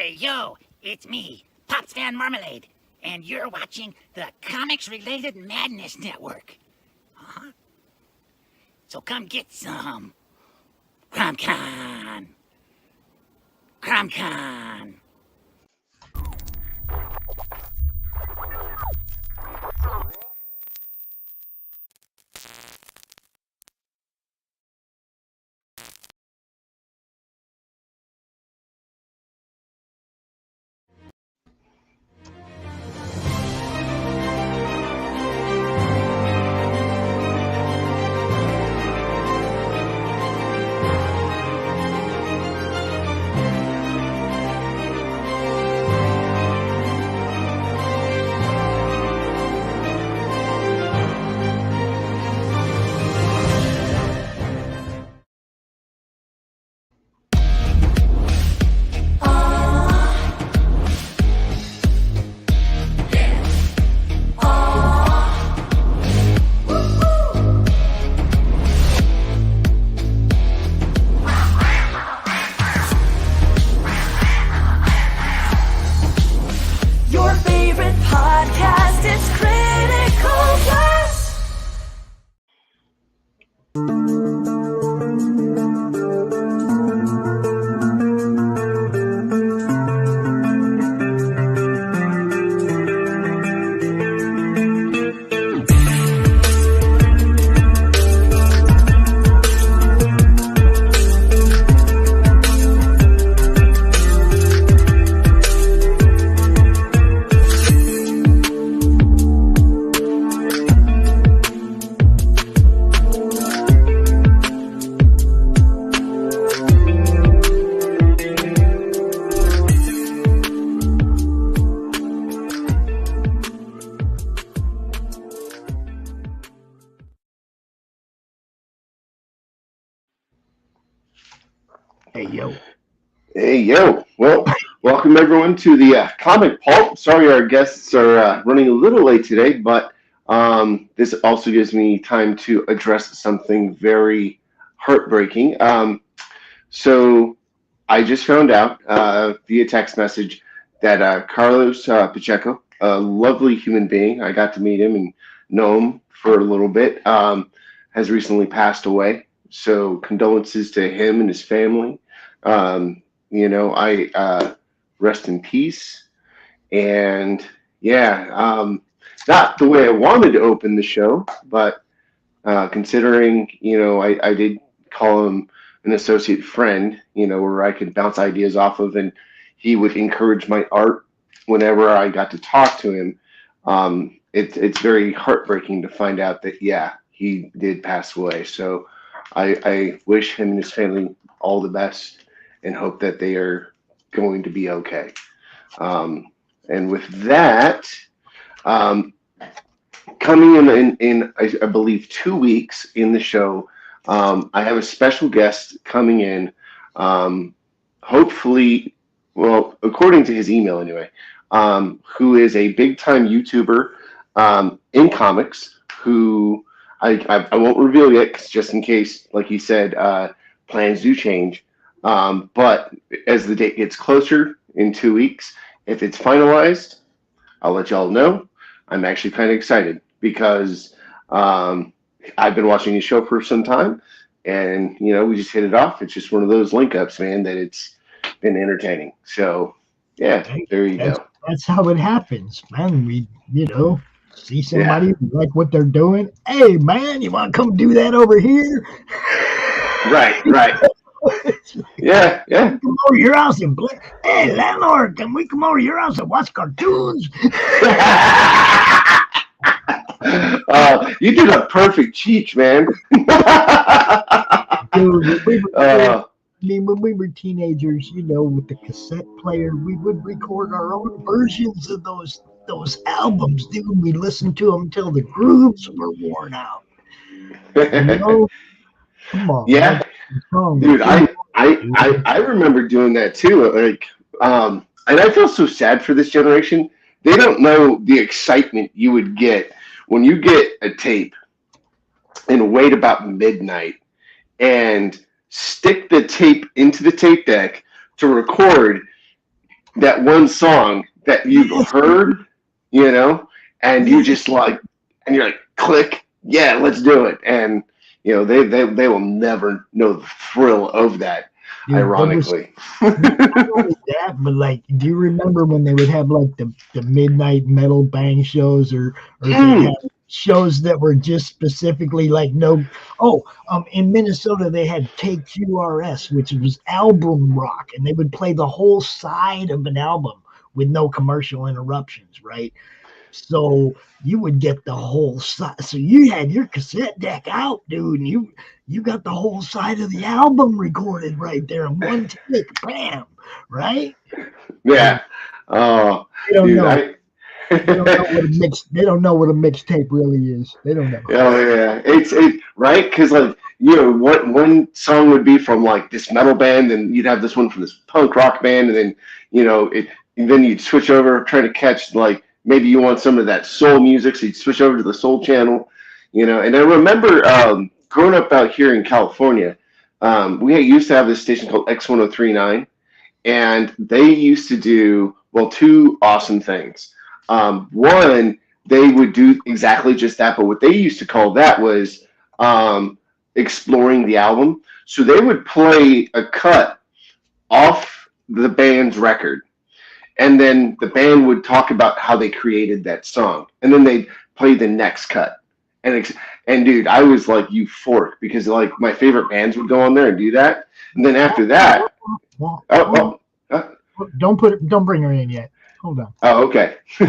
Hey, yo, it's me, Pops Van Marmalade, and you're watching the Comics-Related Madness Network. Uh-huh. So come get some. CromCon. CromCon. Hey, yo. Well, welcome everyone to the Comic Pulp. Sorry our guests are running a little late today, but this also gives me time to address something very heartbreaking. So I just found out via text message that Carlos Pacheco, a lovely human being, I got to meet him and know him for a little bit, has recently passed away. So condolences to him and his family. I rest in peace. And yeah, not the way I wanted to open the show, but considering, I did call him an associate friend, where I could bounce ideas off of, and he would encourage my art whenever I got to talk to him. It's very heartbreaking to find out that, yeah, he did pass away. So I wish him and his family all the best and hope that they are going to be okay. And with that, coming in I believe 2 weeks in the show, I have a special guest coming in, hopefully, well, according to his email anyway, who is a big-time YouTuber in comics, who I won't reveal yet, 'cause just in case, like he said, plans do change. But as the date gets closer in 2 weeks, if it's finalized, I'll let y'all know. I'm actually kind of excited because I've been watching his show for some time, and we just hit it off. It's just one of those link ups, man, that it's been entertaining. So yeah, there you go. That's how it happens, man. We see somebody like what they're doing. Hey, man, you want to come do that over here? Right. Yeah. Come over to your house and play. Hey, landlord, can we come over to your house and watch cartoons? You did a perfect Cheech, man. Dude, when we were teenagers, with the cassette player, we would record our own versions of those albums, dude. We listened to them until the grooves were worn out. Come on. Yeah. Dude, I remember doing that too. And I feel so sad for this generation. They don't know the excitement you would get when you get a tape and wait about midnight and stick the tape into the tape deck to record that one song that you've heard, you know, and you just like, and you're like, click, yeah, let's do it. And, you know, they will never know the thrill of that, Dude, ironically. Not only that, but like, do you remember when they would have like the midnight metal bang shows, or they'd have shows that were just specifically like in Minnesota they had KQRS, which was album rock, and they would play the whole side of an album with no commercial interruptions, right? So you would get the whole side. So you had your cassette deck out, dude, and you got the whole side of the album recorded right there in one take, bam, right? Yeah. Oh, They don't dude, know. They don't know what a mixtape really is. They don't know. Oh yeah, it's right, because like, you know, what one song would be from like this metal band, and you'd have this one from this punk rock band, and then, you know, and then you'd switch over, try to catch, like, maybe you want some of that soul music, so you'd switch over to the soul channel, you know. And I remember growing up out here in California, we used to have this station called X1039, and they used to do, well, two awesome things. One, they would do exactly just that, but what they used to call that was exploring the album. So they would play a cut off the band's record, and then the band would talk about how they created that song, and then they'd play the next cut. And dude, I was like euphoric, because like my favorite bands would go on there and do that, and then after that, don't bring her in yet. Hold on. Oh, okay. More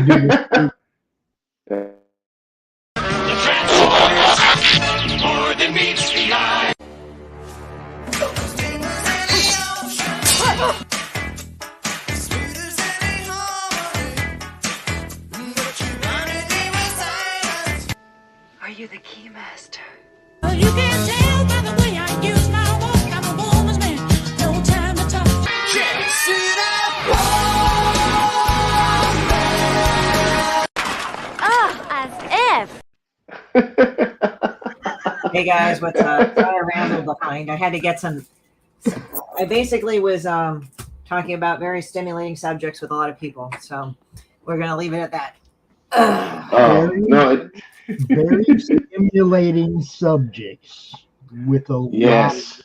than meets the eye. Are you the key master? You can tell by the way I use my walk. I'm a woman's man. No time to talk. As if. Hey guys, what's up? I rambled behind. I had to get some. I basically was talking about very stimulating subjects with a lot of people, so we're gonna leave it at that. Very stimulating subjects with a yes,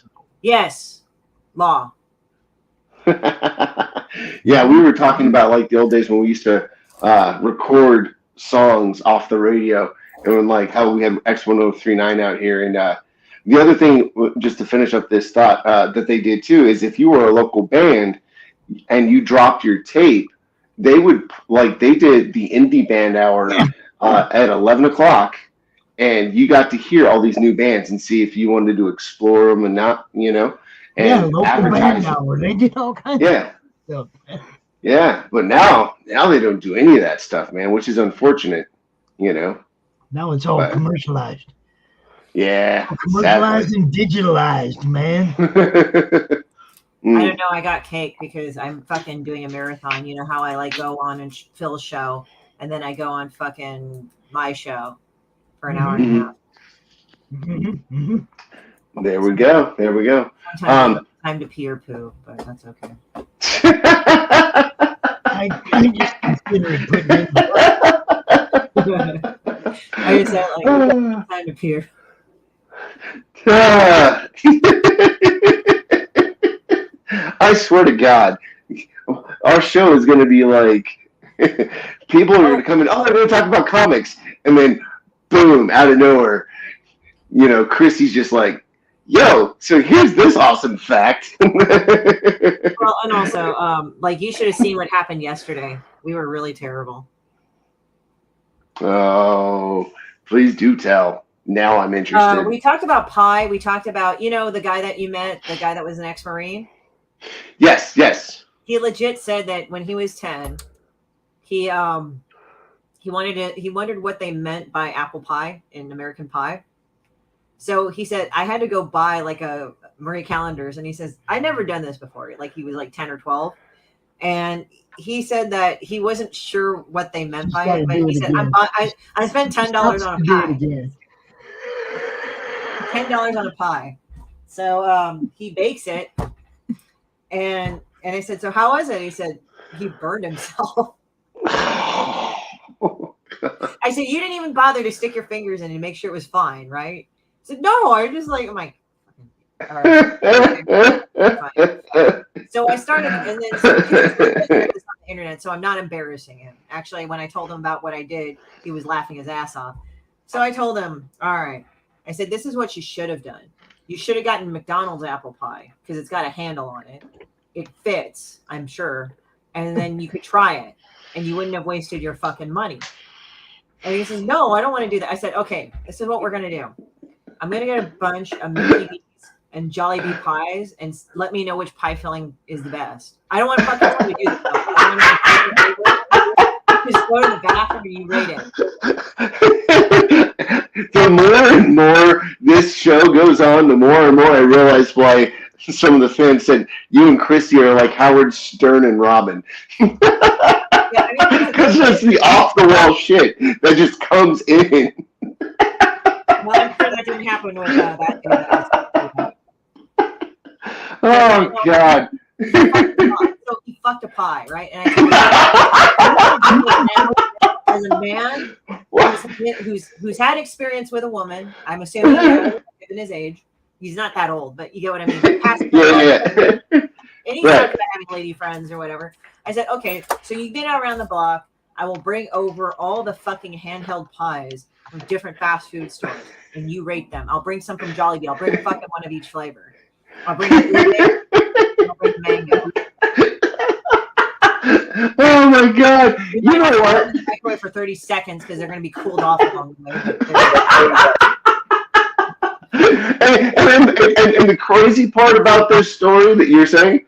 law. Yeah, we were talking about like the old days when we used to record songs off the radio, and when, like, how we had X1039 out here. And the other thing, just to finish up this thought, that they did too, is if you were a local band and you dropped your tape, they would, like, they did the indie band hour at 11 o'clock, and you got to hear all these new bands and see if you wanted to explore them and not, you know. And local band hour. They did all kinds of stuff. Yeah, but now they don't do any of that stuff, man, which is unfortunate, you know. Now it's all commercialized. Yeah. Commercialized and digitalized, man. I don't know. I got cake because I'm fucking doing a marathon. You know how I like go on and Phil's show, and then I go on fucking my show for an hour and a half. There we go. Time to pee or poo, but that's okay. I just considered putting in I just said, like, time to pee. I swear to God, our show is going to be like, people are going to come in, they're going to talk about comics, and then boom, out of nowhere, you know, Christie's just like, yo, so here's this awesome fact. Well, and also, like, you should have seen what happened yesterday. We were really terrible. Oh, please do tell. Now I'm interested. We talked about pie. We talked about, you know, the guy that you met, the guy that was an ex-Marine. Yes. He legit said that when he was 10, he wondered what they meant by apple pie in American Pie. So he said, I had to go buy like a Marie Callender's, and he says, I never done this before. Like, he was like 10 or 12. And he said that he wasn't sure what they meant by it, but he said, I spent $10 on a pie. $10 on a pie. So he bakes it, and I said, so how was it? He said, he burned himself. I said, you didn't even bother to stick your fingers in and make sure it was fine, right? I said, no, I just like, I'm like, all right. So I started, and then so this is on the internet, so I'm not embarrassing him. Actually, when I told him about what I did, he was laughing his ass off. So I told him, all right. I said, this is what you should have done. You should have gotten McDonald's apple pie because it's got a handle on it. It fits, I'm sure. And then you could try it and you wouldn't have wasted your fucking money. And he says, no, I don't want to do that. I said, okay, this is what we're going to do. I'm going to get a bunch of Mickey D's and Jollibee pies and let me know which pie filling is the best. I don't want to fucking tell you to do that. Just go to the bathroom and you rate it. The more and more this show goes on, the more and more I realize why some of the fans said you and Christie are like Howard Stern and Robin. Because that's the off-the-wall shit that just comes in. Well, I'm sure that didn't happen with that dude. Oh, God. So he fucked a pie, right? And I told him, as a man who's had experience with a woman, I'm assuming given his age, he's not that old, but you get what I mean. Yeah. And he's talking about having lady friends or whatever. I said, okay, so you get around the block. I will bring over all the fucking handheld pies from different fast food stores, and you rate them. I'll bring some from Jollibee. I'll bring fucking one of each flavor. I'll bring the I'll bring the mango. Oh my God! You know what? In the microwave for 30 seconds because they're going to be cooled off along the way. And the crazy part about this story that you're saying,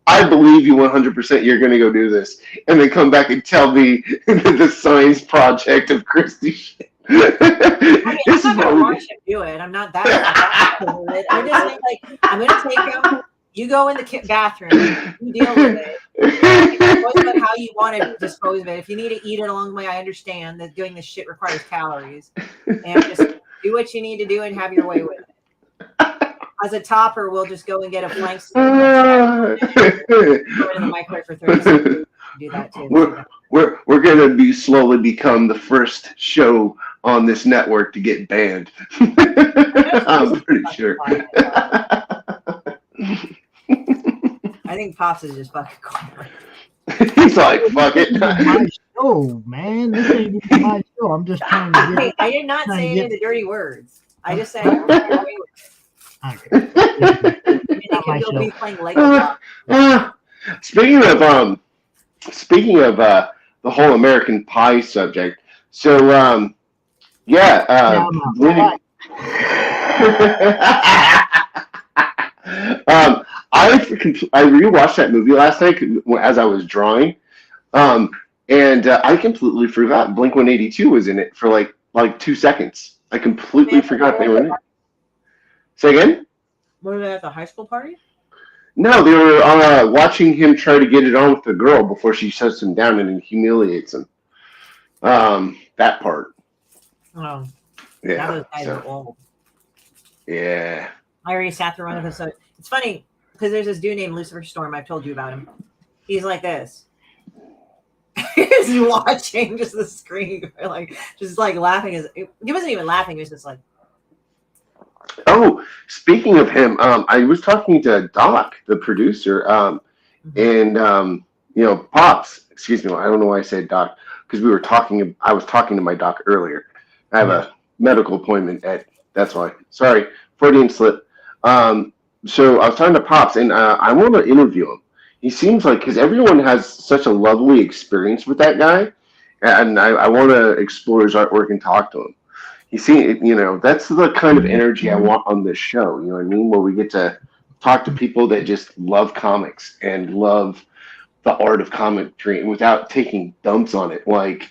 I believe you 100%. You're going to go do this, and then come back and tell me the science project of Christie Shinn. I mean, I'm not going to watch him do it. I'm not that. I'm just saying, like, I'm going to take him. You go in the bathroom. You deal with it. Dispose of it how you want to dispose of it. If you need to eat it along the way, I understand that doing this shit requires calories. And just do what you need to do and have your way with it. As a topper, we'll just go and get a flank steak. Throw it in the microwave for 30 seconds. Do that too. We're gonna slowly become the first show on this network to get banned. I'm pretty sure. I think Pops is just fucking corny. He's like, fuck it. My show, man. This ain't even my show. I'm just trying to get. Hey, I did not say any of the dirty words. I just said. You'll be playing Lego. Speaking of the whole American Pie subject, so I rewatched that movie last night as I was drawing, and I completely forgot Blink-182 was in it for like 2 seconds. I completely forgot they were in it. Say again? Were they at the high school party? No, they were watching him try to get it on with the girl before she shuts him down and humiliates him. That part. Oh. Yeah. Those guys are old. Yeah. I already sat through one episode. It's funny because there's this dude named Lucifer Storm. I've told you about him. He's like this. He's watching just the screen, just laughing. He wasn't even laughing. He was just like. Oh, speaking of him, I was talking to Doc, the producer, and Pops. Excuse me, I don't know why I said Doc because I was talking to my doc earlier. I have a medical appointment that's why. Sorry, Freudian slip. So I was talking to Pops, and I want to interview him. He seems like, because everyone has such a lovely experience with that guy, and I want to explore his artwork and talk to him. That's the kind of energy I want on this show, you know what I mean? Where we get to talk to people that just love comics and love the art of commentary without taking dumps on it. Like,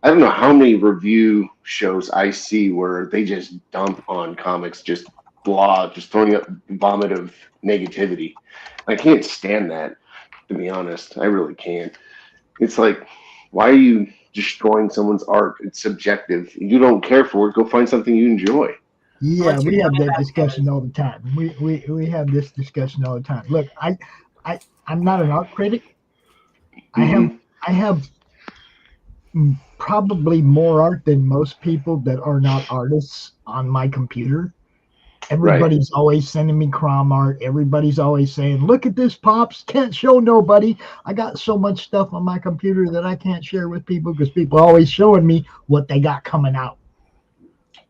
I don't know how many review shows I see where they just dump on comics, just throwing up vomit of negativity. I can't stand that, to be honest. I really can't. It's like, why are you destroying someone's art? It's subjective. You don't care for it. Go find something you enjoy. Yeah, we have that discussion all the time. We have this discussion all the time. Look, I'm not an art critic, I have probably more art than most people that are not artists on my computer. Everybody's always sending me crom art. Everybody's always saying, look at this, Pops. Can't show nobody. I got so much stuff on my computer that I can't share with people because people are always showing me what they got coming out.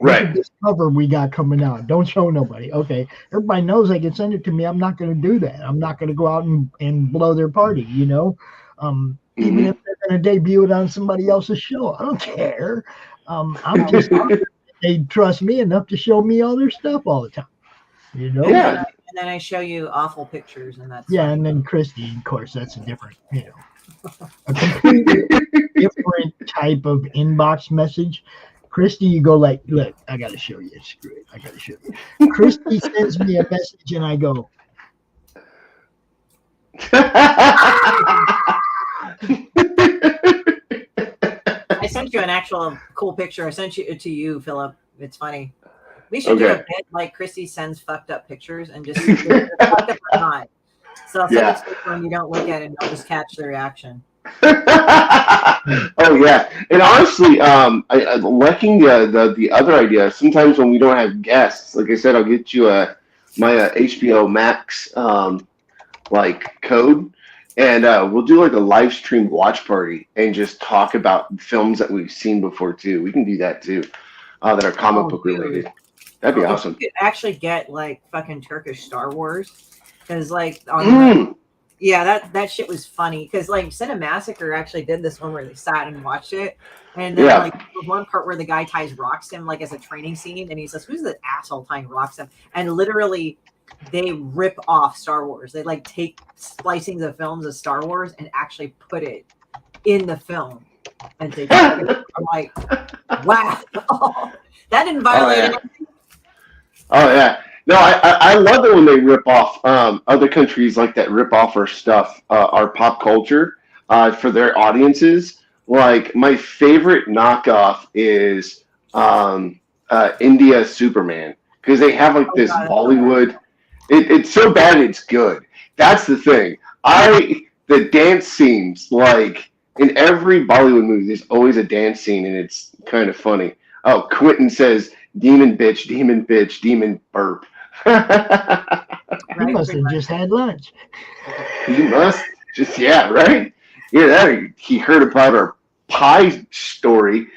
Look at this cover we got coming out. Don't show nobody. Okay. Everybody knows they can send it to me. I'm not going to do that. I'm not going to go out and blow their party, you know? Even if they're going to debut it on somebody else's show. I don't care. I'm just they trust me enough to show me all their stuff all the time. You know? Yeah. And then I show you awful pictures, and that's and then Christie, of course, that's a different, a completely different type of inbox message. Christie, you go like, look, I gotta show you. Screw it. I gotta show you. Christie sends me a message and I go. I sent you an actual cool picture. I sent it to you, Philip. It's funny. We should do a bit like Christie sends fucked up pictures and just fucked up or not. So I'll send it to you when you don't look at it and I'll just catch the reaction. Oh yeah, and honestly, I liking the other idea. Sometimes when we don't have guests, like I said, I'll get you my HBO Max like code, and we'll do like a live stream watch party and just talk about films that we've seen before too. We can do that too, that are comic book related. That'd be awesome. You could actually get like fucking Turkish Star Wars, because like on that shit was funny, because like Cinemassacre actually did this one where they sat and watched it, and then like there was one part where the guy ties rocks to him like as a training scene, and he says, "Who's the asshole tying rocks to him?" And literally they rip off Star Wars. They like take splicings of films of Star Wars and actually put it in the film, and they I'm like, wow, that didn't violate anything. Oh yeah. No, I love it when they rip off other countries like that, rip off our stuff, our pop culture for their audiences. Like my favorite knockoff is India Superman, because they have like this Bollywood. It's so bad it's good. That's the thing. The dance scenes, like in every Bollywood movie, there's always a dance scene, and it's kind of funny. Oh, Quentin says, "Demon bitch, demon burp." He must have just had lunch. He must just, right? Yeah, that he heard about our pie story.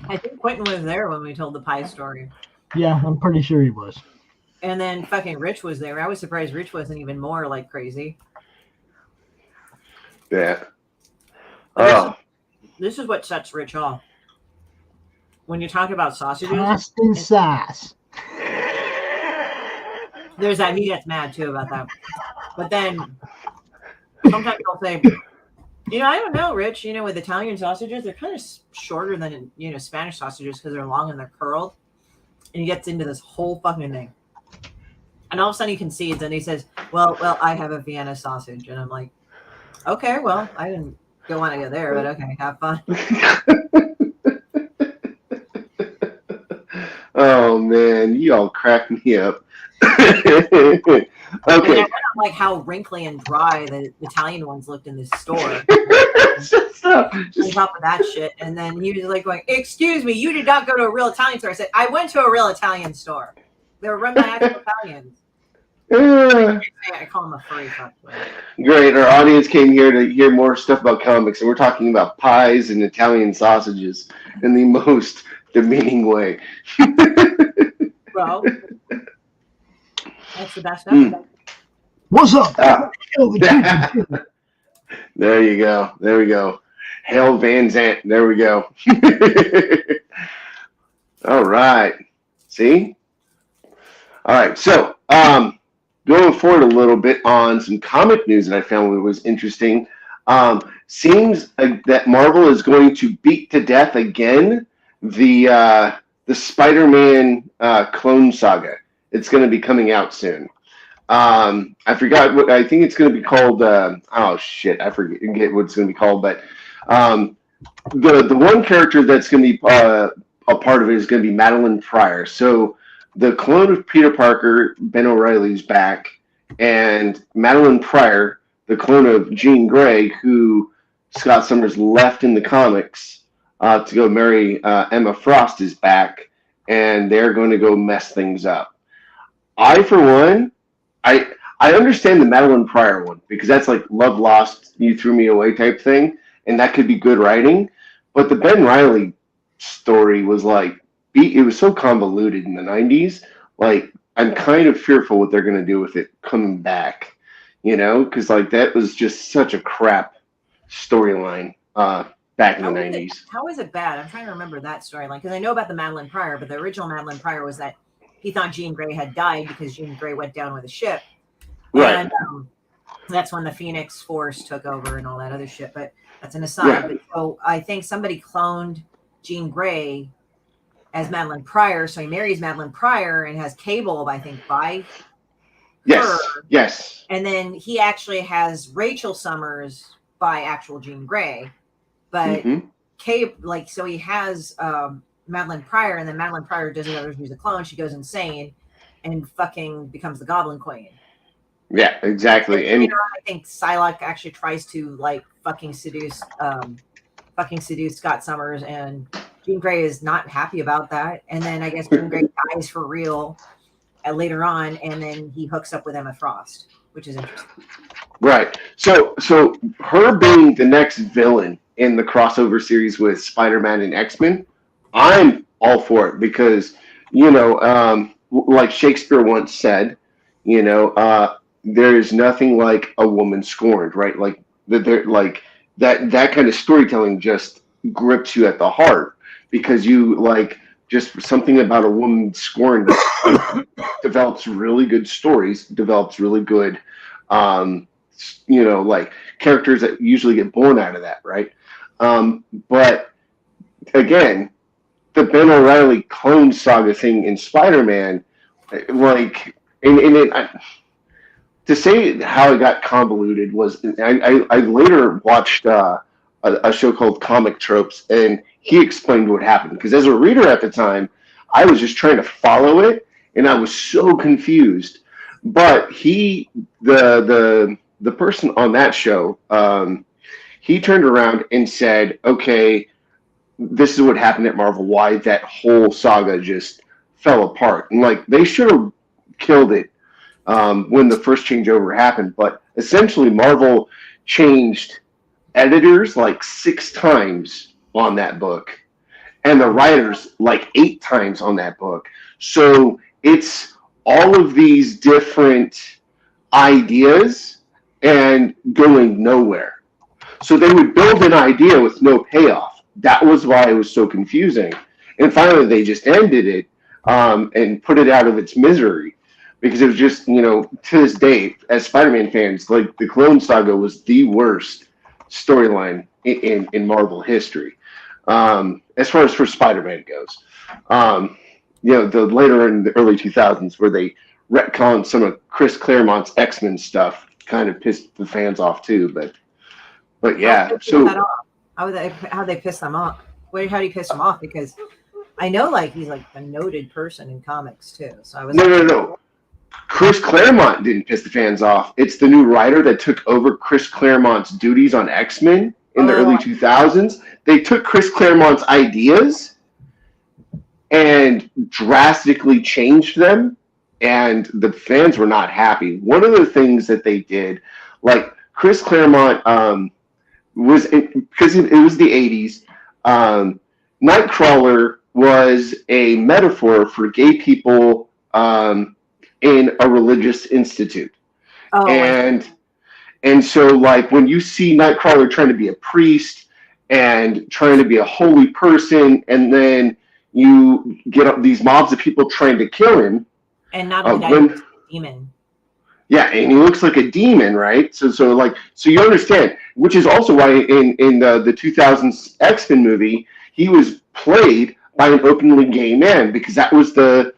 I think Quentin was there when we told the pie story. Yeah, I'm pretty sure he was. And then fucking Rich was there. I was surprised Rich wasn't even more like crazy. Yeah. This is what sets Rich off. When you talk about sausages, Austin sauce. There's that. He gets mad too about that. But then sometimes he'll say, I don't know, Rich. With Italian sausages, they're kind of shorter than Spanish sausages because they're long and they're curled. And he gets into this whole fucking thing. And all of a sudden he concedes and he says, "Well, I have a Vienna sausage." And I'm like, "Okay, well, I didn't want to go there, but okay, have fun." Oh man, you all crack me up. Okay. And I don't like how wrinkly and dry the Italian ones looked in this store. On top of that shit, and then he was like going, "Excuse me, you did not go to a real Italian store." I said, "I went to a real Italian store. They were run by actual Italians." I call him a furry fuck. Great. Our audience came here to hear more stuff about comics, and we're talking about pies and Italian sausages in the most demeaning way. Well, that's the best ever. What's up? There you go. There we go. Hail Van Zant. There we go. All right. See? All right. So, going forward a little bit on some comic news that I found was interesting. Seems that Marvel is going to beat to death again the Spider-Man clone saga. It's going to be coming out soon. I forgot what I think it's going to be called. I forget what it's going to be called. But the one character that's going to be a part of it is going to be Madeline Pryor. So the clone of Peter Parker, Ben O'Reilly's back, and Madeline Pryor, the clone of Jean Grey, who Scott Summers left in the comics to go marry Emma Frost, is back, and they're going to go mess things up. I, for one, I understand the Madeline Pryor one, because that's like love lost, you threw me away type thing, and that could be good writing. But the Ben Reilly story was like, it was so convoluted in the 90s. Like, I'm kind of fearful what they're going to do with it coming back, you know, because like that was just such a crap storyline back in the 90s. How is it bad? I'm trying to remember that storyline, because I know about the Madeline Pryor, but the original Madeline Pryor was that he thought Jean Grey had died because Jean Grey went down with a ship. Right. And that's when the Phoenix Force took over and all that other shit. But that's an aside. Yeah. But, so I think somebody cloned Jean Grey as Madeline Pryor. So he marries Madeline Pryor and has Cable, I think, by her. Yes. And then he actually has Rachel Summers by actual Jean Grey. But Cable, like, so he has Madeline Pryor, and then Madeline Pryor doesn't know she's a clone. She goes insane and fucking becomes the Goblin Queen. Yeah, exactly. And later on, I think Psylocke actually tries to like fucking seduce Scott Summers, and Jean Grey is not happy about that. And then I guess Jean Grey dies for real later on, and then he hooks up with Emma Frost, which is interesting. Right. So her being the next villain in the crossover series with Spider-Man and X-Men, I'm all for it, because, you know, like Shakespeare once said, you know, there is nothing like a woman scorned, right? Like like that kind of storytelling just grips you at the heart, because you like just something about a woman scorned develops really good stories, develops really good, you know, like characters that usually get born out of that, right? But again, the Ben O'Reilly clone saga thing in Spider-Man, like, to say how it got convoluted was, I later watched a show called Comic Tropes, and he explained what happened. Because as a reader at the time, I was just trying to follow it, and I was so confused. But the person on that show, he turned around and said, okay, this is what happened at Marvel, why that whole saga just fell apart. And like, they should have killed it when the first changeover happened. But essentially, Marvel changed editors like 6 times on that book, and the writers like 8 times on that book. So it's all of these different ideas and going nowhere. So they would build an idea with no payoff. That was why it was so confusing. And finally, they just ended it and put it out of its misery. Because it was just, you know, to this day, as Spider-Man fans, like, the Clone Saga was the worst storyline in Marvel history, as far as for Spider-Man goes. You know, the later in the early 2000s, where they retconned some of Chris Claremont's X-Men stuff, kind of pissed the fans off too. But yeah, so how they piss them off? How do you piss them off? Because I know, like, he's like a noted person in comics too. So I was no. Chris Claremont didn't piss the fans off. It's the new writer that took over Chris Claremont's duties on X-Men in the early 2000s. They took Chris Claremont's ideas and drastically changed them, and the fans were not happy. One of the things that they did, like, Chris Claremont was, because it was the 80s, Nightcrawler was a metaphor for gay people in a religious institute. And so, like, when you see Nightcrawler trying to be a priest and trying to be a holy person, and then you get these mobs of people trying to kill him. And not only that, he's a demon. Yeah, and he looks like a demon, right? So you understand, which is also why in the 2000s X-Men movie, he was played by an openly gay man, because that was the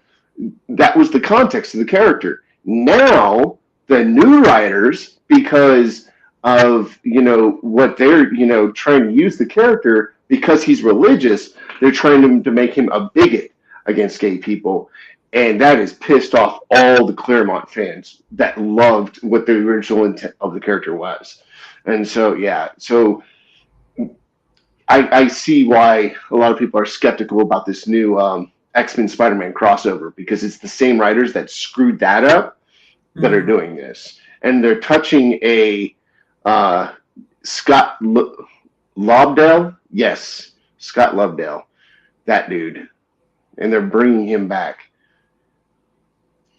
context of the character. Now, the new writers, because of, you know, what they're, you know, trying to use the character, because he's religious, they're trying to make him a bigot against gay people. And that has pissed off all the Claremont fans that loved what the original intent of the character was. And so, yeah, so I see why a lot of people are skeptical about this new X-Men Spider-Man crossover, because it's the same writers that screwed that up that are doing this. And they're touching a Scott Lobdell. Yes, Scott Lobdell, that dude. And they're bringing him back.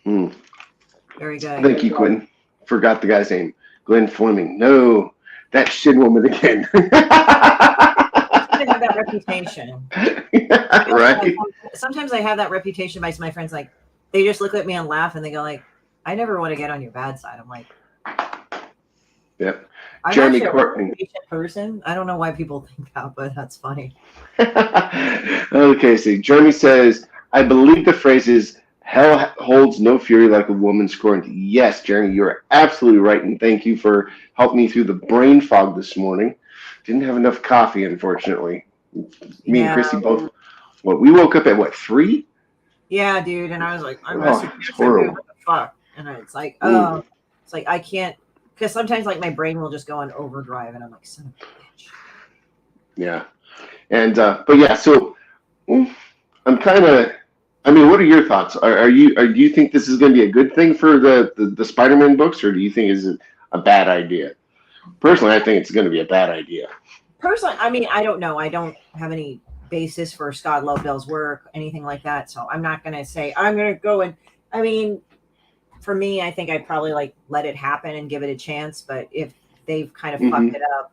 Very good. Thank you, Quentin. Forgot the guy's name. Glenn Fleming. No, that shit woman again. I have that reputation. Right? Sometimes I have that reputation by my friends. Like, they just look at me and laugh, and they go like, "I never want to get on your bad side." I'm like, Yep. I'm Jeremy actually a Courtney. patient person. I don't know why people think that, but that's funny. Okay, see, Jeremy says, I believe the phrase is, hell holds no fury like a woman scorned. Yes, Jeremy, you're absolutely right, and thank you for helping me through the brain fog this morning. Didn't have enough coffee, unfortunately. Me and Christy both. We woke up at, 3? Yeah, dude, and I was like, I'm Oh, it's horrible. what the fuck? And it's like, oh, it's like I can't, because sometimes like my brain will just go on overdrive, and I'm like, son of a bitch. Yeah. And, but yeah, so I'm kind of, I mean, what are your thoughts? Do you think this is going to be a good thing for the Spider-Man books, or do you think it's a bad idea? Personally, I think it's going to be a bad idea. Personally, I mean, I don't know. I don't have any basis for Scott Lobdell's work, anything like that. So I'm not going to say I'm going to go and, I mean, for me, I think I'd probably like let it happen and give it a chance. But if they've kind of fucked it up,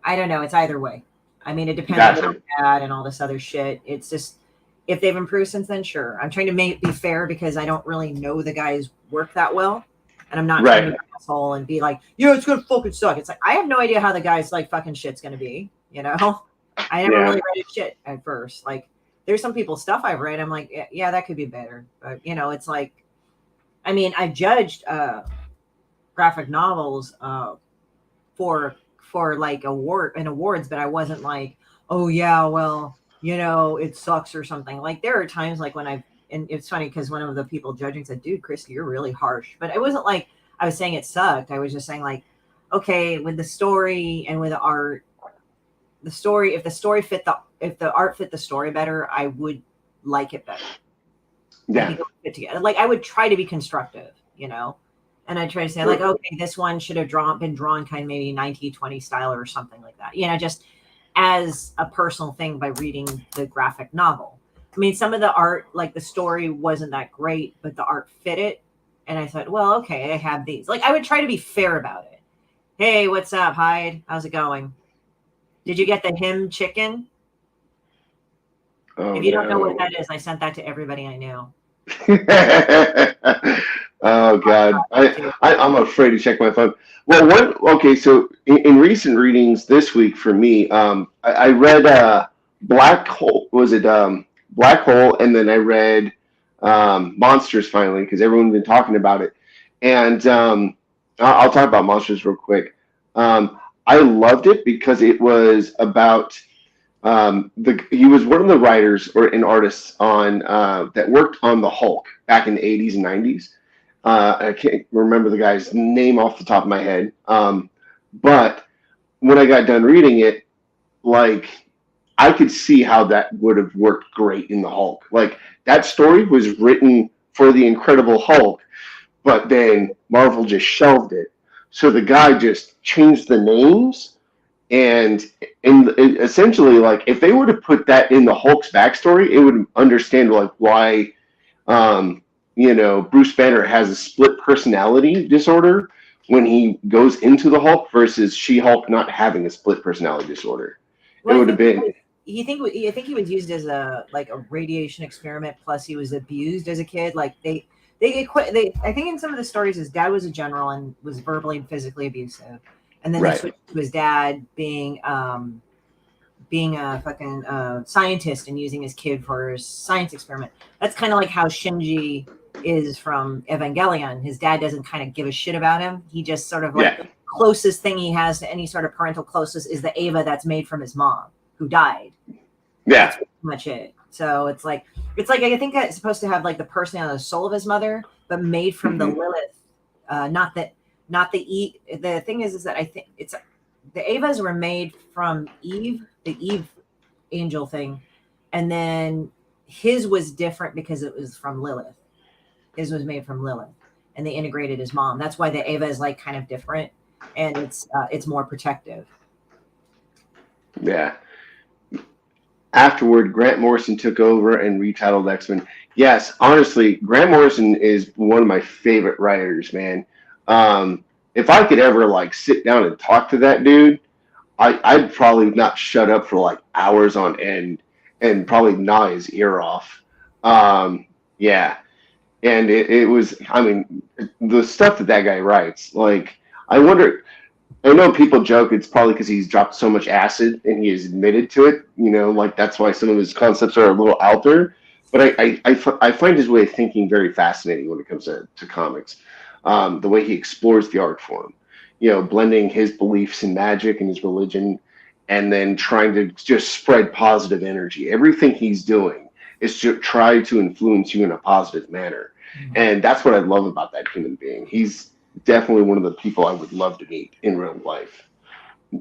I don't know. It's either way. I mean, it depends on how bad and all this other shit. It's just, if they've improved since then, sure. I'm trying to be fair because I don't really know the guy's work that well. And I'm not trying to be an asshole and be like, yeah, it's going to fucking suck. It's like, I have no idea how the guy's like fucking shit's going to be, you know? I never really read his shit at first. Like, there's some people's stuff I've read. I'm like, yeah, that could be better. But, you know, it's like, I mean, I judged graphic novels for like awards, but I wasn't like, oh yeah, well, you know, it sucks or something. Like, there are times like when and it's funny because one of the people judging said, dude, Christy, you're really harsh. But it wasn't like I was saying it sucked. I was just saying like, okay, with the story and with the art, if the art fit the story better, I would like it better. Yeah. I think it would fit together. Like, I would try to be constructive, you know? And I try to say like, okay, this one should have been drawn kind of maybe 1920 style or something like that. You know, just as a personal thing by reading the graphic novel. I mean, some of the art, like the story wasn't that great, but the art fit it. And I thought, well, okay, I have these. Like, I would try to be fair about it. Hey, what's up, Hyde? How's it going? Did you get the him chicken? If you don't know what that is, I sent that to everybody I knew. Oh God, I'm afraid to check my phone. Well, so in recent readings this week for me, I read Black Hole. Was it Black Hole? And then I read Monsters finally because everyone's been talking about it. And I'll talk about Monsters real quick. I loved it because it was about he was one of the writers or an artist on that worked on the Hulk back in the 80s and 90s. I can't remember the guy's name off the top of my head. But when I got done reading it, like, I could see how that would have worked great in the Hulk. Like, that story was written for the Incredible Hulk, but then Marvel just shelved it. So the guy just changed the names, and essentially, like, if they would have put that in the Hulk's backstory, it would understand like why, Bruce Banner has a split personality disorder when he goes into the Hulk versus She-Hulk not having a split personality disorder. Well, it would have been. I think he was used as a radiation experiment. Plus, he was abused as a kid. Like I think in some of the stories, his dad was a general and was verbally and physically abusive, and then they switched to his dad being a fucking scientist and using his kid for his science experiment. That's kind of like how Shinji is from Evangelion. His dad doesn't kind of give a shit about him. He just sort of the closest thing he has to any sort of parental closeness is the Ava that's made from his mom who died. Yeah. That's pretty much it. So it's like I think it's supposed to have like the personality and the soul of his mother, but made from the Lilith. Not the Eve. The thing is that I think it's the Avas were made from Eve, the Eve angel thing, and then his was different because it was from Lilith. His was made from Lilith, and they integrated his mom. That's why the Ava is like kind of different, and it's more protective. Yeah. Afterward, Grant Morrison took over and retitled X-Men. Yes, honestly, Grant Morrison is one of my favorite writers, man. If I could ever like sit down and talk to that dude, I'd probably not shut up for like hours on end and probably gnaw his ear off. Yeah. And it was, I mean, the stuff that guy writes, like, I wonder, I know people joke it's probably because he's dropped so much acid and he has admitted to it, you know, like that's why some of his concepts are a little out there. But I find his way of thinking very fascinating when it comes to comics. The way he explores the art form, you know, blending his beliefs in magic and his religion, and then trying to just spread positive energy. Everything he's doing is to try to influence you in a positive manner. And that's what I love about that human being. He's definitely one of the people I would love to meet in real life,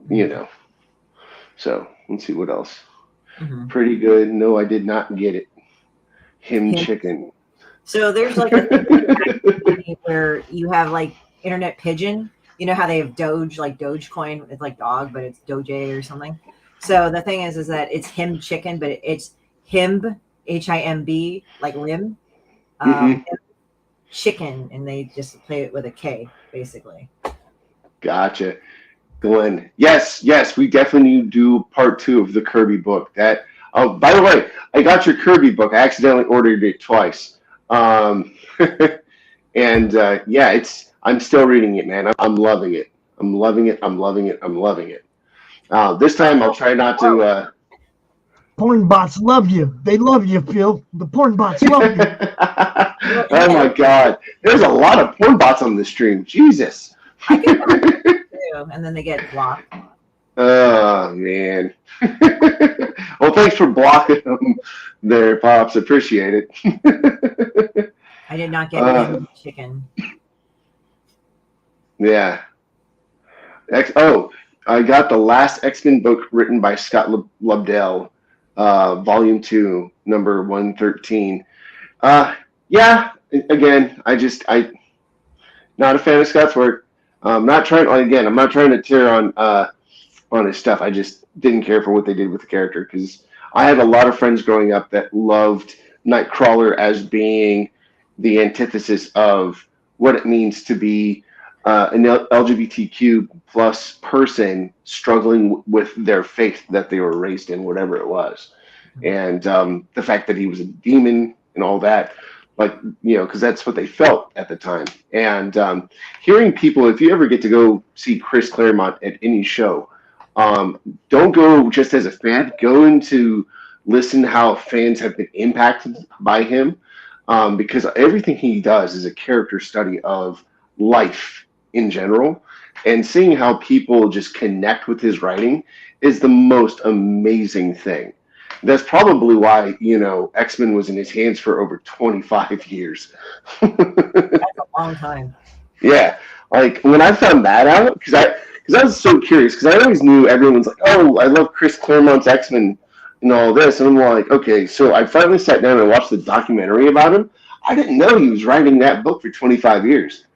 you know. So let's see what else. Pretty good. No, I did not get it. Him chicken. So there's like a thing where you have like internet pigeon. You know how they have Doge, like Dogecoin. It's like dog, but it's Doge or something. So the thing is that it's him chicken, but it's himb, HIMB, like limb. Chicken, and they just play it with a K, basically. Gotcha. Glenn. Yes, we definitely need to do part 2 of the Kirby book. That. Oh, by the way, I got your Kirby book. I accidentally ordered it twice. And yeah, I'm still reading it, man. I'm loving it. I'm loving it. This time I'll try not to. Porn bots love you. They love you, Phil. The porn bots love you. Oh my God. There's a lot of porn bots on the stream. Jesus. And then they get blocked. Oh, man. Well, thanks for blocking them there, Pops. Appreciate it. I did not get chicken. Yeah. I got the last X-Men book written by Scott Lobdell, Volume 2, number 113. Yeah, again, I'm not a fan of Scott's work. I'm not trying to tear on his stuff. I just didn't care for what they did with the character, because I had a lot of friends growing up that loved Nightcrawler as being the antithesis of what it means to be an LGBTQ plus person struggling with their faith that they were raised in, whatever it was. And the fact that he was a demon and all that, like, you know, because that's what they felt at the time. And hearing people, if you ever get to go see Chris Claremont at any show, don't go just as a fan, go in to listen how fans have been impacted by him, because everything he does is a character study of life in general, and seeing how people just connect with his writing is the most amazing thing. That's probably why, you know, X-Men was in his hands for over 25 years. That's a long time. Yeah, like when I found that out, because I was so curious, because I always knew everyone's like, oh, I love Chris Claremont's X-Men and all this, and I'm like, okay, so I finally sat down and watched the documentary about him. I didn't know he was writing that book for 25 years.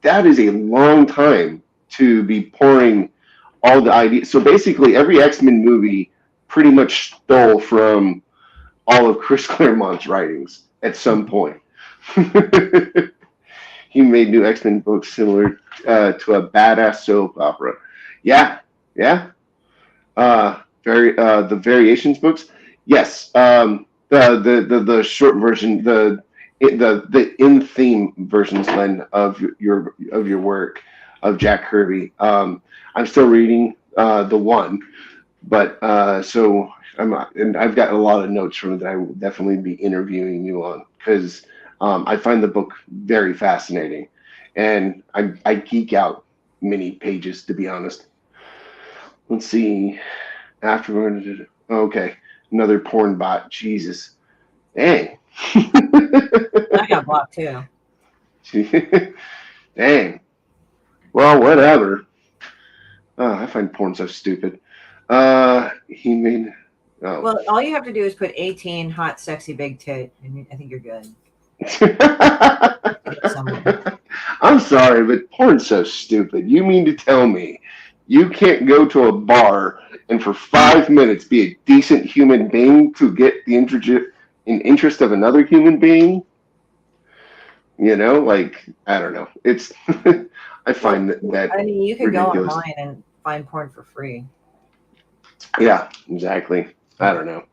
That is a long time to be pouring all the ideas. So basically, every X-Men movie pretty much stole from all of Chris Claremont's writings at some point. He made new X-Men books similar to a badass soap opera. Yeah. The Variations books. Yes. The short version, the in theme versions, Len, of your work of Jack Kirby. I'm still reading the one. But so I'm not, and I've got a lot of notes from it that I will definitely be interviewing you on, because I find the book very fascinating, and I geek out many pages, to be honest. Let's see. Okay, another porn bot. Jesus. Dang. I got blocked too. Dang. Well, whatever. Oh, I find porn so stupid. He made. Oh. Well, all you have to do is put 18 hot, sexy, big tit, and I think you're good. I'm sorry, but porn's so stupid. You mean to tell me you can't go to a bar and for 5 minutes be a decent human being to get the interest of another human being? You know, like, I don't know. It's I find that I mean, you could ridiculous. go online and find porn for free. Yeah, exactly. I don't know.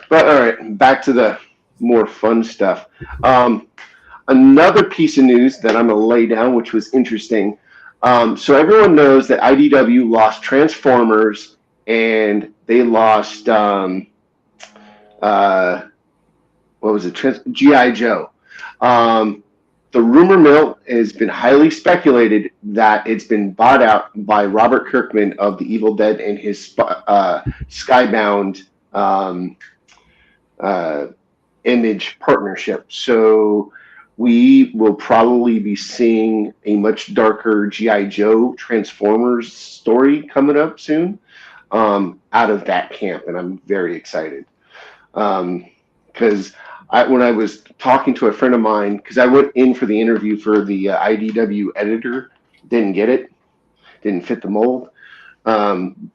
But all right, back to the more fun stuff. Another piece of news that I'm going to lay down, which was interesting. So everyone knows that IDW lost Transformers and they lost, what was it? G.I. Joe. The rumor mill has been highly speculated that it's been bought out by Robert Kirkman of The Evil Dead and his Skybound Image partnership. So we will probably be seeing a much darker G.I. Joe Transformers story coming up soon out of that camp, and I'm very excited. Because when I was talking to a friend of mine, because I went in for the interview for the IDW editor, didn't get it, didn't fit the mold. When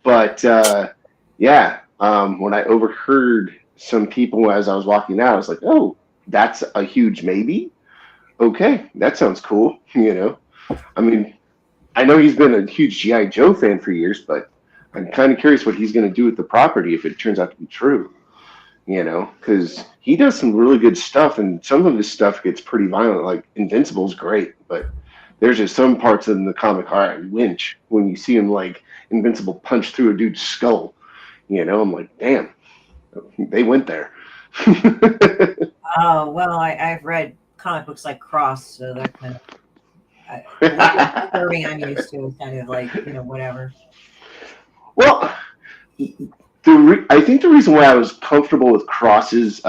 I overheard some people as I was walking out, I was like, oh, that's a huge maybe. Okay, that sounds cool. You know, I mean, I know he's been a huge G.I. Joe fan for years, but I'm kind of curious what he's going to do with the property if it turns out to be true. You know, because he does some really good stuff, and some of his stuff gets pretty violent. Like Invincible's great, but there's just some parts in the comic I winch when you see him like Invincible punch through a dude's skull. You know, I'm like, damn, they went there. Oh, well, I've read comic books like Cross, so that kind of disturbing I'm used to is kind of like, you know, whatever. Well, I think the reason why I was comfortable with Cross's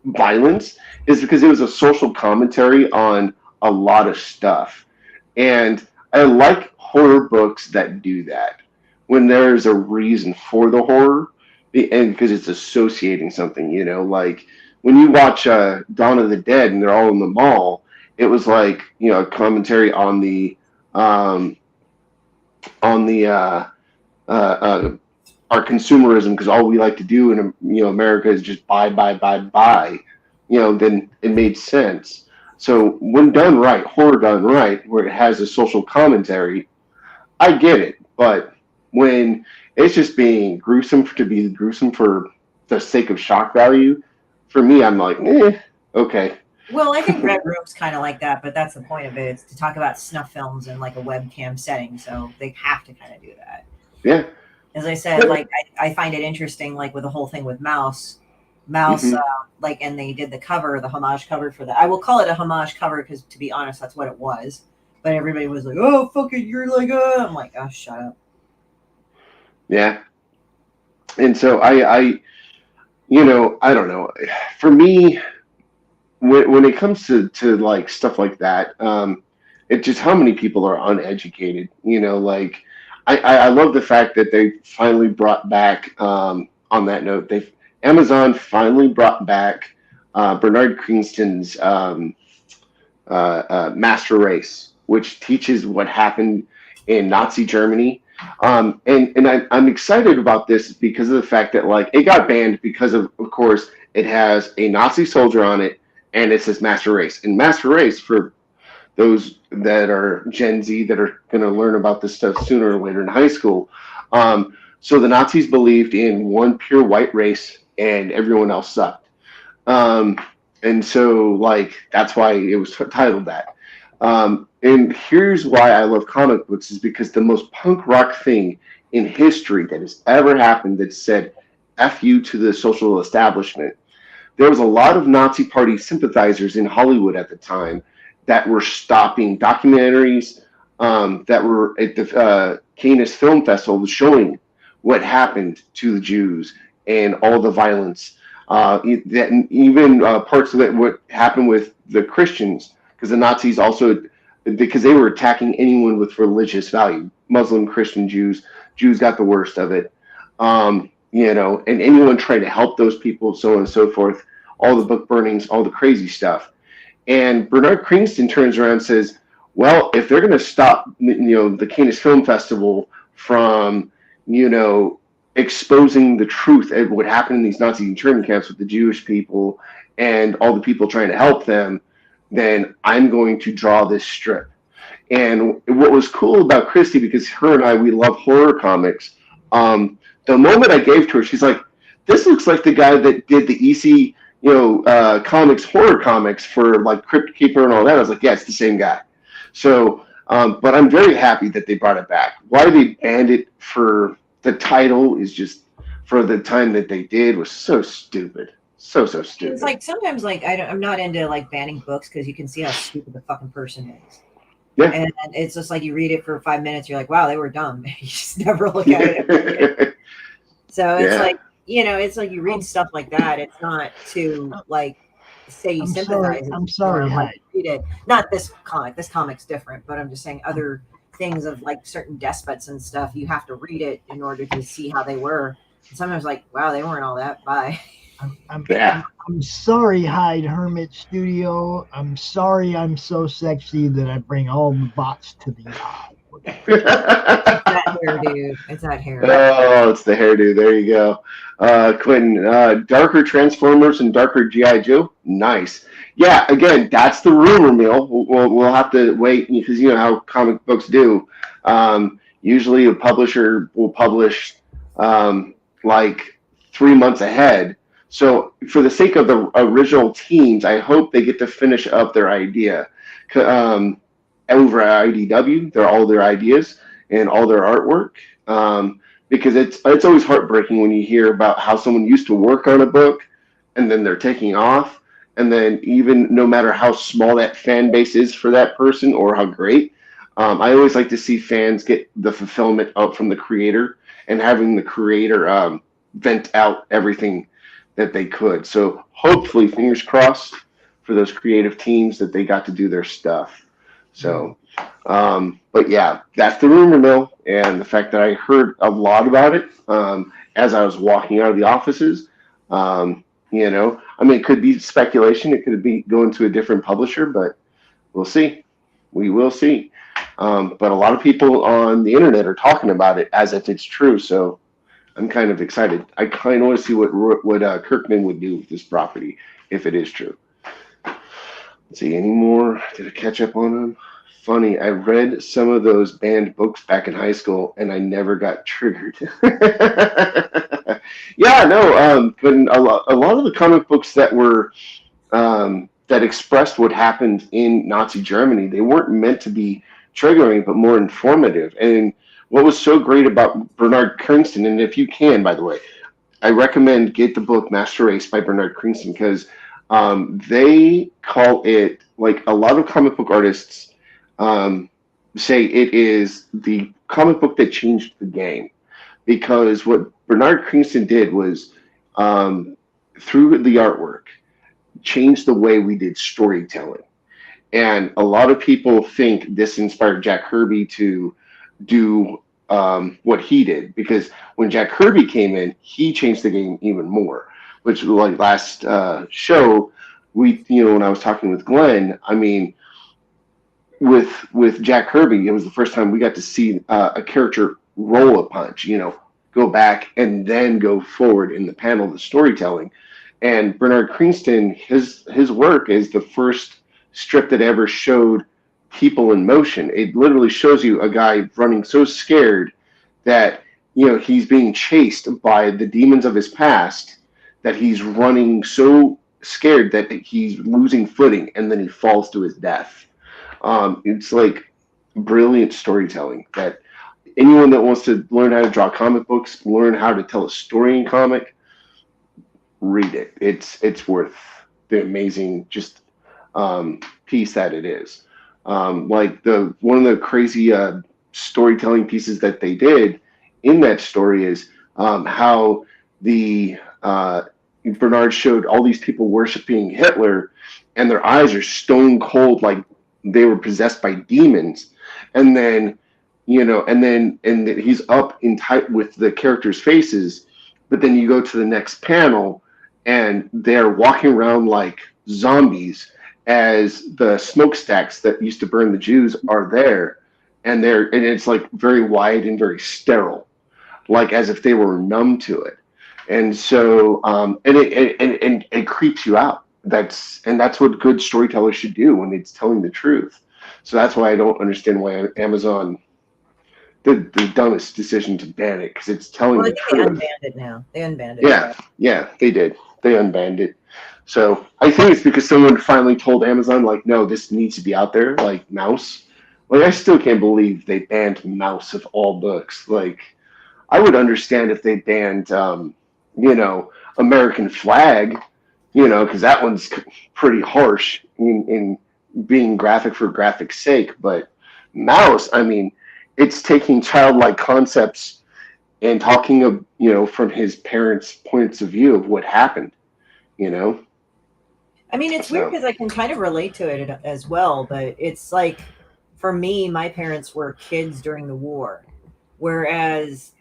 violence is because it was a social commentary on a lot of stuff. And I like horror books that do that when there's a reason for the horror and because it's associating something, you know, like when you watch Dawn of the Dead and they're all in the mall, it was like, you know, a commentary on the our consumerism, because all we like to do in America is just buy. You know, then it made sense. So when done right, horror done right, where it has a social commentary, I get it. But when it's just being gruesome to be gruesome for the sake of shock value, for me, I'm like, okay. Well, I think Red Room's kind of like that, but that's the point of it. It's to talk about snuff films in like a webcam setting, so they have to kind of do that. Yeah. As I said, like I find it interesting, like with the whole thing with Mouse, like, and they did the cover, the homage cover for that. I will call it a homage cover because, to be honest, that's what it was. But everybody was like, "Oh, fuck it, you're like," I'm like, "Oh, shut up." Yeah. And so I don't know. For me, when it comes to like stuff like that, it's just how many people are uneducated. You know, like. I love the fact that they finally brought back, on that note, Amazon finally brought back Bernard Cranston's Master Race, which teaches what happened in Nazi Germany. And I'm excited about this because of the fact that like it got banned because of course, it has a Nazi soldier on it and it says Master Race. And Master Race, for those that are Gen Z that are going to learn about this stuff sooner or later in high school. So the Nazis believed in one pure white race and everyone else sucked. And so like, that's why it was titled that. And here's why I love comic books is because the most punk rock thing in history that has ever happened that said F you to the social establishment. There was a lot of Nazi party sympathizers in Hollywood at the time that were stopping documentaries that were at the Cannes Film Festival showing what happened to the Jews and all the violence Even parts of it, what happened with the Christians, because the Nazis also, because they were attacking anyone with religious value, Muslim, Christian, Jews. Jews got the worst of it. And anyone trying to help those people, so on and so forth, all the book burnings, all the crazy stuff. And Bernard Krigsten turns around and says, well, if they're going to stop, the Cannes Film Festival from, exposing the truth at what happened in these Nazi internment camps with the Jewish people and all the people trying to help them, then I'm going to draw this strip. And what was cool about Christie, because her and I, we love horror comics, the moment I gave to her, she's like, this looks like the guy that did the EC, comics, horror comics for like Crypt Keeper and all that. I was like, yeah, it's the same guy. So, but I'm very happy that they brought it back. Why they banned it for the title is just, for the time that they did, was so stupid. So stupid. It's like, sometimes, like, I'm not into, like, banning books because you can see how stupid the fucking person is. Yeah. And it's just like you read it for 5 minutes, you're like, wow, they were dumb. You just never look at it. So it's like, it's like you read stuff like that. It's not to, like, say you sympathize. I'm sorry. Like, read it. Not this comic. This comic's different, but I'm just saying other things of, like, certain despots and stuff. You have to read it in order to see how they were. And sometimes, like, wow, they weren't all that. Bye. I'm sorry, Hyde Hermit Studio. I'm sorry I'm so sexy that I bring all the bots to the eye. It's that hairdo. It's that hair. Oh, it's the hairdo. There you go. Quentin, darker Transformers and darker G.I. Joe? Nice. Yeah, again, that's the rumor mill. We'll have to wait, because you know how comic books do. Usually a publisher will publish like 3 months ahead. So for the sake of the original teams, I hope they get to finish up their idea. Over at IDW, they're all their ideas and all their artwork. Because it's always heartbreaking when you hear about how someone used to work on a book and then they're taking off. And then even no matter how small that fan base is for that person or how great, I always like to see fans get the fulfillment out from the creator and having the creator vent out everything that they could. So hopefully, fingers crossed for those creative teams that they got to do their stuff. So, but yeah, that's the rumor mill. And the fact that I heard a lot about it as I was walking out of the offices, it could be speculation. It could be going to a different publisher, but we'll see. We will see. But a lot of people on the internet are talking about it as if it's true. So I'm kind of excited. I kind of want to see what Kirkman would do with this property if it is true. Let's see, any more? Did I catch up on them? Funny, I read some of those banned books back in high school, and I never got triggered. Yeah, no, but a lot of the comic books that were that expressed what happened in Nazi Germany, they weren't meant to be triggering, but more informative. And what was so great about Bernard Krigsten, and if you can, by the way, I recommend get the book Master Race by Bernard Krigsten, because they call it, like a lot of comic book artists say it is the comic book that changed the game. Because what Bernard Krigsten did was, through the artwork, changed the way we did storytelling. And a lot of people think this inspired Jack Kirby to do what he did, because when Jack Kirby came in, he changed the game even more. Which, like last show, when I was talking with Glenn, I mean, with Jack Kirby, it was the first time we got to see a character roll a punch, go back and then go forward in the panel, the storytelling. And Bernard Krigsten, his work is the first strip that ever showed people in motion. It literally shows you a guy running so scared that, he's being chased by the demons of his past, that he's running so scared that he's losing footing and then he falls to his death. It's like brilliant storytelling that anyone that wants to learn how to draw comic books, learn how to tell a story in comic, read it. It's worth the amazing just piece that it is. Like one of the crazy storytelling pieces that they did in that story is how the Bernard showed all these people worshiping Hitler, and their eyes are stone cold, like they were possessed by demons. And then, and then he's up in tight with the characters' faces, but then you go to the next panel, and they're walking around like zombies as the smokestacks that used to burn the Jews are there, and it's like very wide and very sterile, like as if they were numb to it. And so it creeps you out. That's what good storytellers should do when it's telling the truth. So that's why I don't understand why Amazon did the dumbest decision to ban it, because it's telling the They truth. unbanned it now. They unbanned it. Yeah, they did. They unbanned it. So I think it's because someone finally told Amazon, like, no, this needs to be out there, like Mouse. Like, I still can't believe they banned Mouse of all books. Like, I would understand if they banned, American Flag, because that one's pretty harsh in being graphic for graphic's sake. But Mouse, I mean, it's taking childlike concepts and talking of, from his parents' points of view of what happened, I mean, it's weird because I can kind of relate to it as well, but it's like, for me, my parents were kids during the war, whereas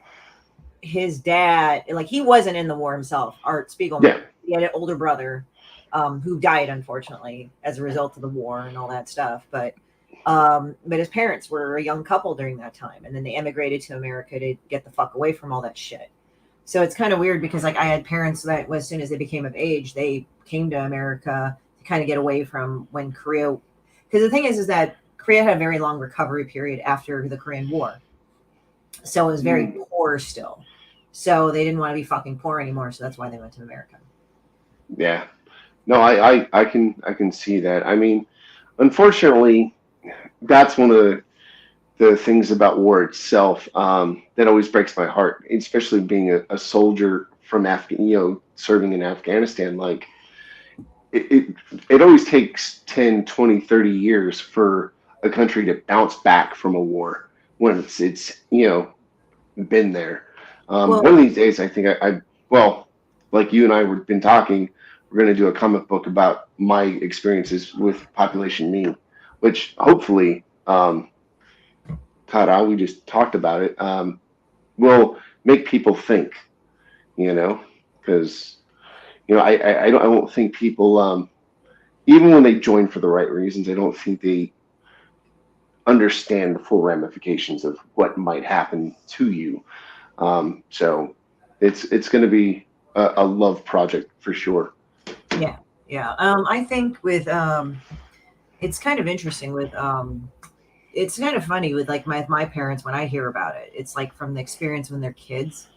his dad, like, he wasn't in the war himself. Art Spiegelman, Yeah. He had an older brother who died, unfortunately, as a result of the war and all that stuff. But his parents were a young couple during that time, and then they emigrated to America to get the fuck away from all that shit. So it's kind of weird because, like, I had parents that, as soon as they became of age, they came to America to kind of get away from when Korea. Because the thing is that Korea had a very long recovery period after the Korean War. So it was very poor still. So they didn't want to be fucking poor anymore. So that's why they went to America. Yeah. No, I can see that. I mean, unfortunately, that's one of the things about war itself that always breaks my heart, especially being a soldier from serving in Afghanistan. Like, it always takes 10, 20, 30 years for a country to bounce back from a war when it's been there. One of these days, I think like you and I have been talking, we're going to do a comic book about my experiences with Population Me, which hopefully, Tara, we just talked about it, will make people think, because, I don't think people, even when they join for the right reasons, I don't think they understand the full ramifications of what might happen to you. So it's going to be a love project for sure. Yeah. I think with it's kind of interesting with it's kind of funny with, like, my parents, when I hear about it, it's like from the experience when they're kids.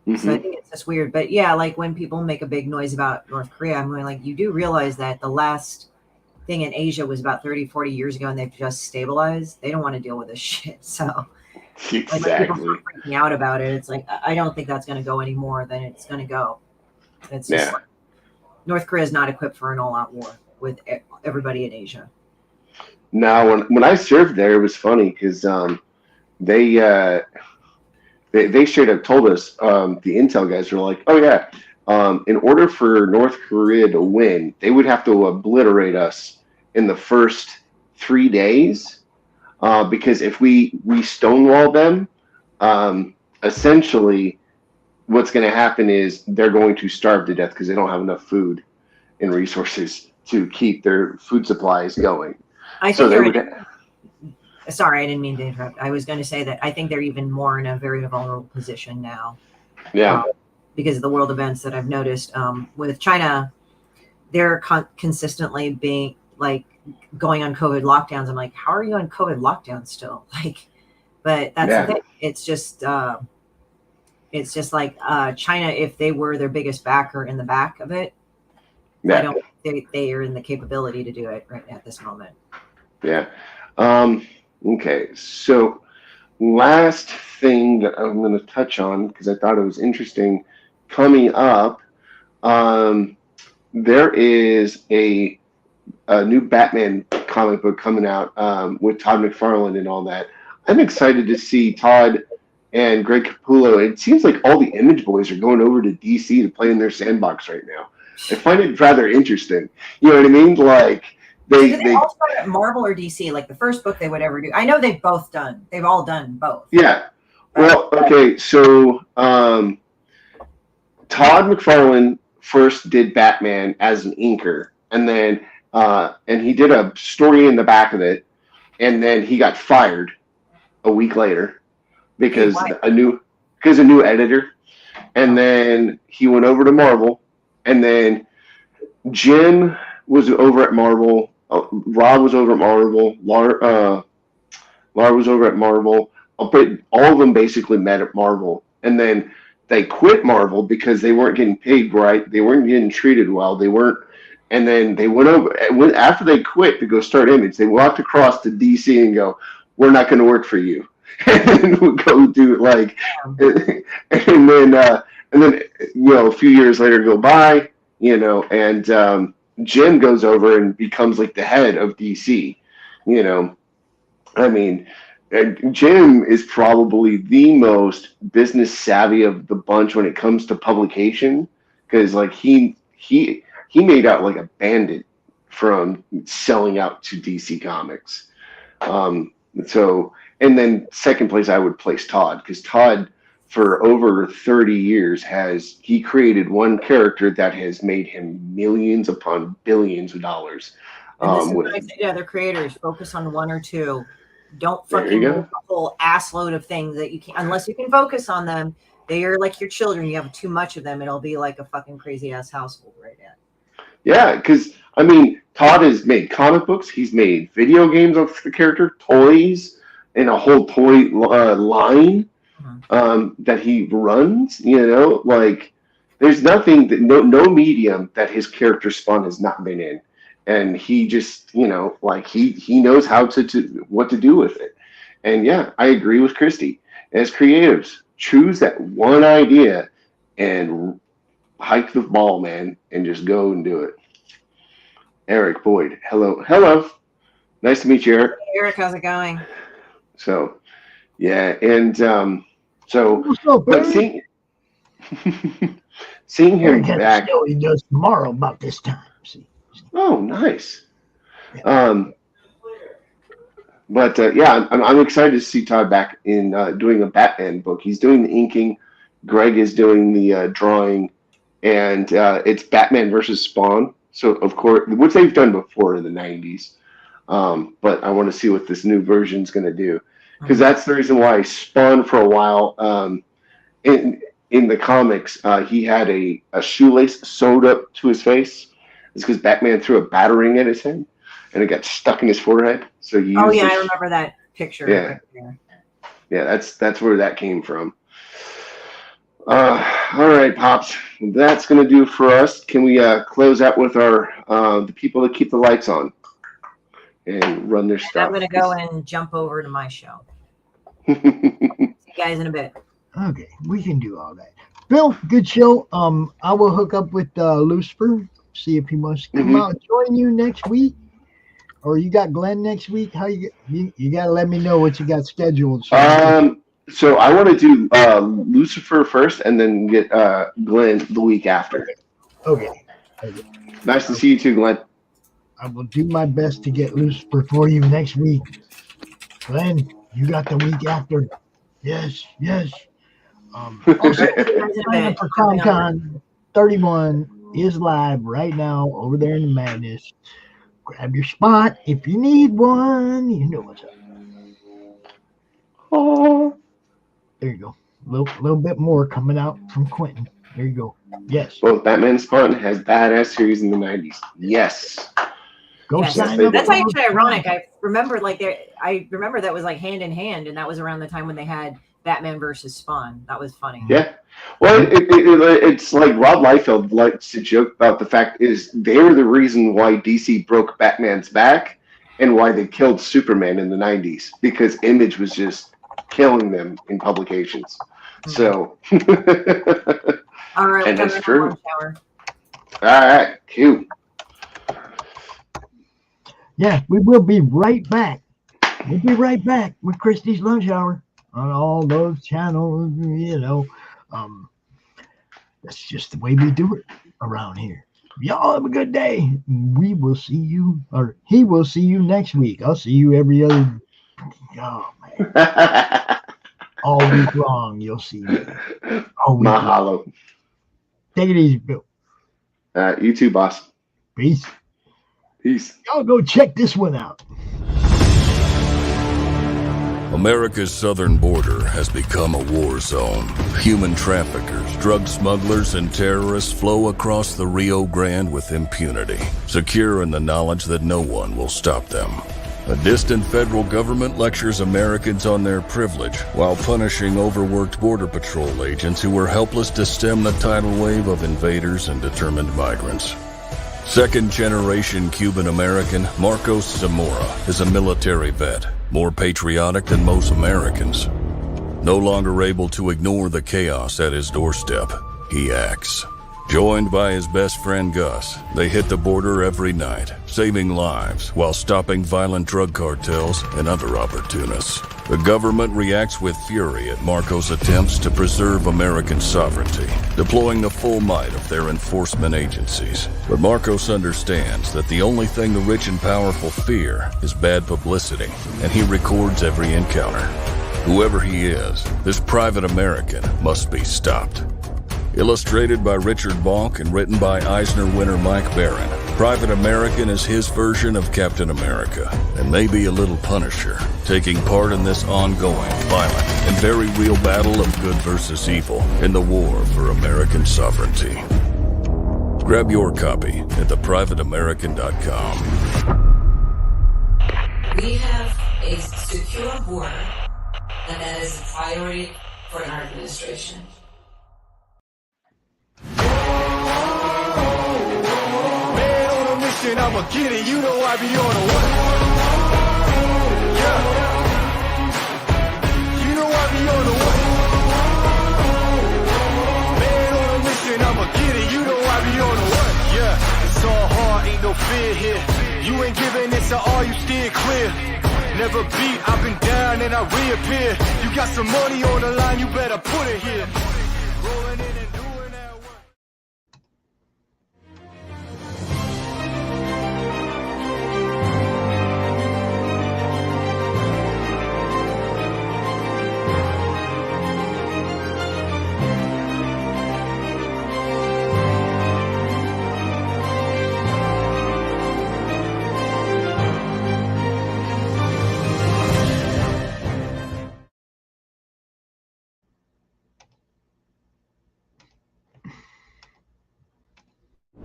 Mm-hmm. So I think it's just weird. But yeah, like, when people make a big noise about North Korea, I'm going, like, you do realize that the last thing in Asia was about 30, 40 years ago, and they've just stabilized. They don't want to deal with this shit. So exactly. like, when people start freaking out about it, it's like, I don't think that's going to go any more than it's going to go. It's just like, North Korea is not equipped for an all-out war with everybody in Asia. Now, when I served there, it was funny because they straight up told us, the intel guys were like, oh yeah, in order for North Korea to win, they would have to obliterate us in the first 3 days, because if we stonewall them, essentially what's going to happen is they're going to starve to death because they don't have enough food and resources to keep their food supplies going. Sorry, I didn't mean to interrupt. I was going to say that I think they're even more in a very vulnerable position now. Yeah. Because of the world events that I've noticed with China, they're consistently being, like, going on COVID lockdowns. I'm like, how are you on COVID lockdown still? Like, but that's the thing. It's just like China, if they were their biggest backer in the back of it, I don't think they are in the capability to do it right at this moment. Yeah. Okay. So last thing that I'm going to touch on, because I thought it was interesting, coming up, there is a new Batman comic book coming out with Todd McFarlane and all that. I'm excited to see Todd and Greg Capullo. It seems like all the Image boys are going over to DC to play in their sandbox right now. I find it rather interesting. You know what I mean? Like So do they all start at Marvel or DC? Like the first book they would ever do. I know they've all done both. Yeah. Well, okay. So Todd McFarlane first did Batman as an inker, and then and he did a story in the back of it, and then he got fired a week later because a new editor, and then he went over to Marvel, and then Jim was over at Marvel. Rob was over at Marvel. Laura was over at Marvel. But all of them basically met at Marvel, and then they quit Marvel because they weren't getting paid right. They weren't getting treated well. They weren't, and then they went over after they quit to go start Image. They walked across to DC and go, "We're not going to work for you," and then we'll go do like, and then a few years later go by, and Jim goes over and becomes like the head of DC. I mean. And Jim is probably the most business savvy of the bunch when it comes to publication, because like he made out like a bandit from selling out to DC Comics. So, and then second place I would place Todd, because Todd for over 30 years he created one character that has made him millions upon billions of dollars. And this is what I say to other creators: focus on one or two. Don't fucking do a whole ass load of things that you can't, unless you can focus on them. They are like your children. You have too much of them, it'll be like a fucking crazy ass household right now. Yeah, because I mean, Todd has made comic books. He's made video games of the character, toys, and a whole toy line that he runs. Like there's nothing that no medium that his character Spawn has not been in. And he just, like he knows how to what to do with it. And yeah, I agree with Christie. As creatives, choose that one idea and hike the ball, man, and just go and do it. Eric Boyd, hello. Nice to meet you, Eric. Hey, Eric, how's it going? So, yeah, and but seeing him back. He does tomorrow about this time. See. Oh, nice. But I'm excited to see Todd back in doing a Batman book. He's doing the inking. Greg is doing the drawing, and it's Batman versus Spawn. So of course, which they've done before in the '90s. But I want to see what this new version is going to do, because that's the reason why Spawn for a while in the comics he had a shoelace sewed up to his face. It's because Batman threw a battering at his head, and it got stuck in his forehead. So he I remember that picture. Yeah, that's where that came from. All right, Pops, that's gonna do for us. Can we close out with our the people that keep the lights on and run their stuff? I'm gonna go and jump over to my show. See you guys in a bit. Okay, we can do all that. Bill, good show. I will hook up with Lucifer. See if he wants to come out and join you next week, or you got Glenn next week. How you got to let me know what you got scheduled. So I want to do Lucifer first, and then get Glenn the week after. Okay. Nice to see you too, Glenn. I will do my best to get Lucifer for you next week. Glenn, you got the week after. Yes. Also, for ComCon 31 is live right now over there in the Madness. Grab your spot if you need one. You know what's up. Oh, there you go. A little bit more coming out from Quentin. There you go. Yes. Both Batman and Spawn has badass series in the '90s. Yes. Go sign up. That's actually ironic. I remember that was like hand in hand, and that was around the time when they had Batman versus Spawn. That was funny. Yeah. Well, it's like Rob Liefeld likes to joke about the fact is they were the reason why DC broke Batman's back and why they killed Superman in the '90s, because Image was just killing them in publications. So, all right, and that's true. All right, cute. Yeah, we will be right back. We'll be right back with Christie's Lunch Hour. on all those channels, you know. That's just the way we do it around here. Y'all have a good day. We will see you, or he will see you next week. I'll see you every other. Oh man, all week long you'll see me. All week long. Mahalo. Take it easy, Bill. You too, boss. Peace. Peace. Y'all go check this one out. America's southern border has become a war zone. Human traffickers, drug smugglers, and terrorists flow across the Rio Grande with impunity, secure in the knowledge that no one will stop them. A distant federal government lectures Americans on their privilege while punishing overworked Border Patrol agents who were helpless to stem the tidal wave of invaders and determined migrants. Second-generation Cuban-American Marcos Zamora is a military vet, more patriotic than most Americans. No longer able to ignore the chaos at his doorstep, he acts. Joined by his best friend Gus, they hit the border every night, saving lives while stopping violent drug cartels and other opportunists. The government reacts with fury at Marcos' attempts to preserve American sovereignty, deploying the full might of their enforcement agencies. But Marcos understands that the only thing the rich and powerful fear is bad publicity, and he records every encounter. Whoever he is, this private American must be stopped. Illustrated by Richard Bonk and written by Eisner winner Mike Barron, Private American is his version of Captain America, and maybe a little Punisher, taking part in this ongoing, violent, and very real battle of good versus evil in the war for American sovereignty. Grab your copy at theprivateamerican.com. We have a secure border, and that is a priority for our administration. I'ma get it, you know I be on the way. Yeah. You know I be on the way. Man on a mission, I'ma get it, you know I be on the way. Yeah, it's all hard, ain't no fear here. You ain't giving it to all, you steer clear. Never beat, I've been down and I reappear. You got some money on the line, you better put it here. Rolling in and doing that work.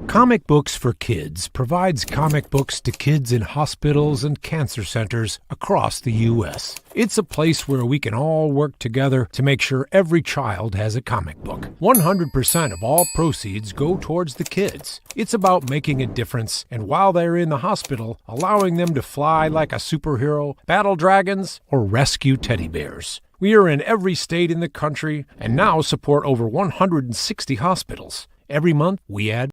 Comic Books for Kids provides comic books to kids in hospitals and cancer centers across the U.S. It's a place where we can all work together to make sure every child has a comic book. 100% of all proceeds go towards the kids. It's about making a difference, and while they're in the hospital, allowing them to fly like a superhero, battle dragons, or rescue teddy bears. We are in every state in the country and now support over 160 hospitals. Every month, we add